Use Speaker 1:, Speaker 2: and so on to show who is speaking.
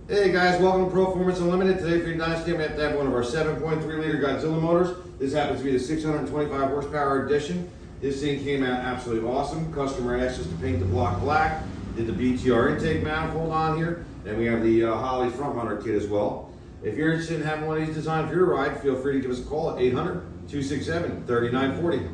Speaker 1: Hey guys, welcome to Proformance Unlimited. Today for your dyno we have to have one of our 7.3 liter Godzilla motors. This happens to be the 625 horsepower edition. This thing came out absolutely awesome. Customer asked us to paint the block black. Did the BTR intake manifold on here. Then we have the Holley front runner kit as well. If you're interested in having one of these designed for your ride, feel free to give us a call at 800-267-3940.